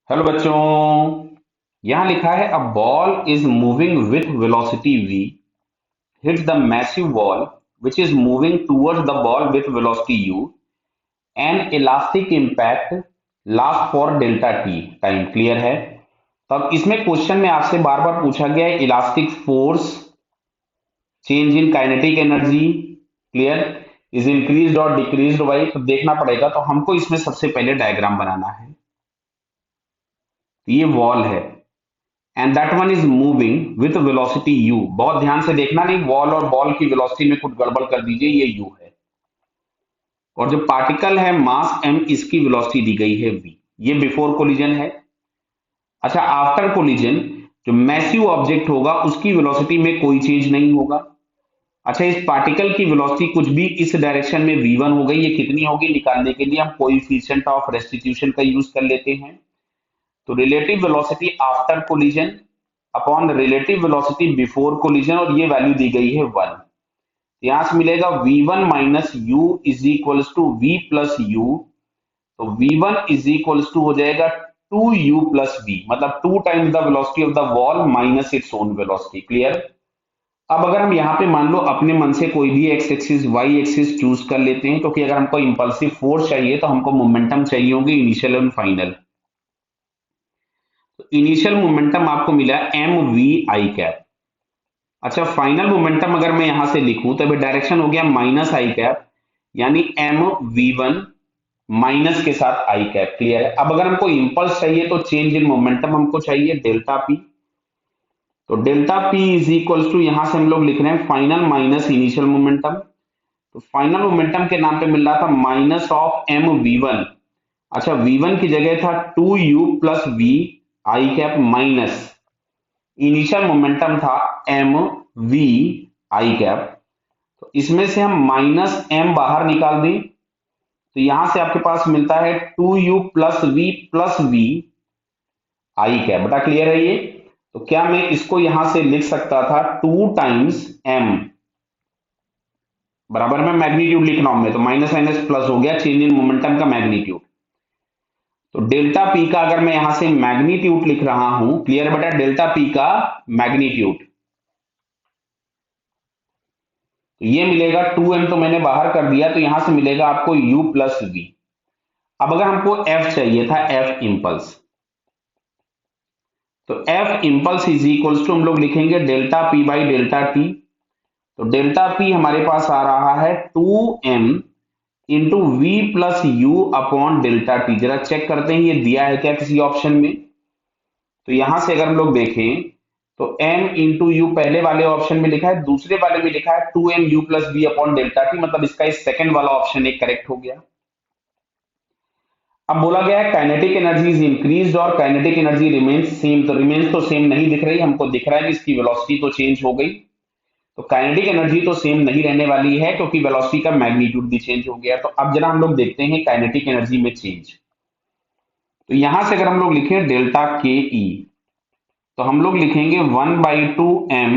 Hello बच्चों। यहां लिखा है a ball is moving with velocity v hits the massive wall which is moving towards the ball with velocity u and elastic impact lasts for delta t time. Clear है? तो अब इसमें question में आपसे बार बार पूछा गया है elastic force, change in kinetic energy, clear, is increased और डिक्रीज्ड बाई, तो देखना पड़ेगा। तो हमको इसमें सबसे पहले डायग्राम बनाना है। ये वॉल है and that one is moving with velocity u। बहुत ध्यान से देखना, नहीं वॉल और बॉल की वेलोसिटी में कुछ गड़बड़ कर दीजिए। ये u है और जो पार्टिकल है मास m, इसकी वेलोसिटी दी गई है v। ये बिफोर कोलिजन है। अच्छा, आफ्टर कोलिजन जो मैसिव ऑब्जेक्ट होगा उसकी वेलोसिटी में कोई चेंज नहीं होगा। अच्छा, इस पार्टिकल की वेलोसिटी कुछ भी इस डायरेक्शन में v1 हो गई, ये कितनी होगी निकालने के लिए हम कोएफिशिएंट ऑफ रेस्टिट्यूशन का यूज कर लेते हैं। तो relative velocity after collision upon relative velocity before collision, और ये वैल्यू दी गई है 1। यहां से मिलेगा v1 minus u is equals to v plus u. तो v1 इज इक्वल्स टू हो जाएगा 2u प्लस v, मतलब 2 times the velocity of the wall minus its own velocity. Clear? अब अगर हम यहाँ पे मान लो अपने मन से कोई भी x axis y axis choose कर लेते हैं, क्योंकि अगर हमको इंपल्सिव फोर्स चाहिए तो हमको मोमेंटम चाहिए होंगे इनिशियल और फाइनल। तो इनिशियल मोमेंटम आपको मिला एम वी आई कैप। अच्छा, फाइनल मोमेंटम अगर मैं यहां से लिखूं तो अभी डायरेक्शन हो गया माइनस आई कैप, यानी एम वी वन माइनस के साथ आई कैप। क्लियर है? अब अगर हमको इंपल्स चाहिए तो चेंज इन मोमेंटम हमको चाहिए डेल्टा पी। तो delta p is equals to, यहां से हम लोग लिख रहे हैं फाइनल माइनस इनिशियल मोमेंटम। तो फाइनल मोमेंटम के नाम पे मिल रहा था minus of m v one. अच्छा, वी वन की जगह था 2u plus v i cap minus initial momentum था एम वी आई कैप। तो इसमें से हम माइनस एम बाहर निकाल दें तो यहां से आपके पास मिलता है 2u plus v i cap बटा। क्लियर है ये? तो क्या मैं इसको यहां से लिख सकता था 2 टाइम्स एम बराबर में मैग्नीट्यूड लिख रहा हूं मैं, तो माइनस माइनस प्लस हो गया, चेंज इन मोमेंटम का मैग्नीट्यूड। तो डेल्टा पी का अगर मैं यहां से मैग्नीट्यूड लिख रहा हूं, क्लियर बेटा, डेल्टा पी का मैग्नीट्यूड, तो ये मिलेगा 2m, तो मैंने बाहर कर दिया, तो यहां से मिलेगा आपको u प्लस वी। अब अगर हमको f चाहिए था, f इंपल्स, तो f impulse is equals to हम लोग लिखेंगे delta p by delta t। तो डेल्टा p हमारे पास आ रहा है 2m into v plus u upon delta t. जरा चेक करते हैं ये दिया है क्या किसी ऑप्शन में। तो यहां से अगर हम लोग देखें तो m इंटू यू पहले वाले ऑप्शन में लिखा है, दूसरे वाले में लिखा है 2m u plus v upon delta t, मतलब इसका इस सेकंड वाला ऑप्शन एक करेक्ट हो गया। अब बोला गया है काइनेटिक एनर्जी इज इंक्रीज्ड और काइनेटिक एनर्जी रिमेन्स सेम। तो रिमेन्स तो सेम नहीं दिख रही, हमको दिख रहा है कि इसकी वेलोसिटी तो चेंज हो गई। तो काइनेटिक एनर्जी तो सेम नहीं रहने वाली है क्योंकि वेलोसिटी का मैग्नीट्यूड भी चेंज हो गया। तो अब जरा हम लोग देखते हैं काइनेटिक एनर्जी में चेंज। तो यहां से अगर हम लोग लिखें डेल्टा के ई, तो हम लोग लिखेंगे 1/2m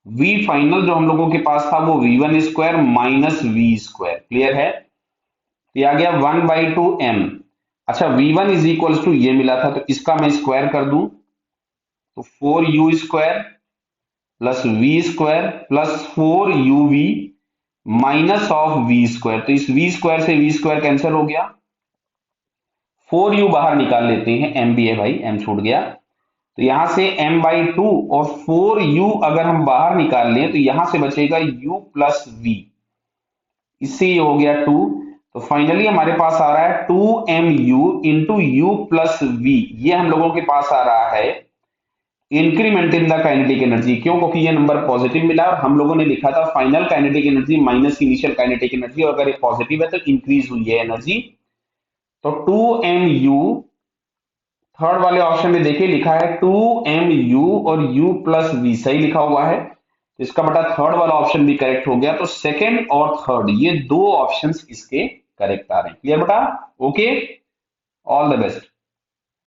वी फाइनल जो हम लोगों के पास था वो v1 square minus v square. Clear है? तो ये आ गया 1/2m। अच्छा, v1 इज इक्वल्स टू ये मिला था, तो इसका मैं स्क्वायर कर दूं तो 4u square plus v square plus 4uv minus of v square. तो इस वी स्क्वायर से वी स्क्वायर कैंसिल हो गया, 4u बाहर निकाल लेते हैं, m भी है भाई, m छूट गया। तो यहां से m/2 और 4u अगर हम बाहर निकाल लें तो यहां से बचेगा u प्लस v, इससे ये हो गया 2। तो फाइनली हमारे पास आ रहा है 2mu into you plus we. ये हम लोगों के पास आ रहा है increment in the kinetic energy. क्यों? क्योंकि ये नंबर पॉजिटिव मिला और हम लोगों ने लिखा था final kinetic energy minus initial kinetic energy, और अगर ये पॉजिटिव है तो इंक्रीज हुई है एनर्जी। तो 2mu, थर्ड वाले ऑप्शन में देखिए लिखा है 2mu और u प्लस वी, सही लिखा हुआ है। तो इसका बटा थर्ड वाला ऑप्शन भी करेक्ट हो गया। तो सेकंड और थर्ड ये दो ऑप्शंस इसके करेक्ट आ रहे हैं। क्लियर बेटा? Okay, all the best.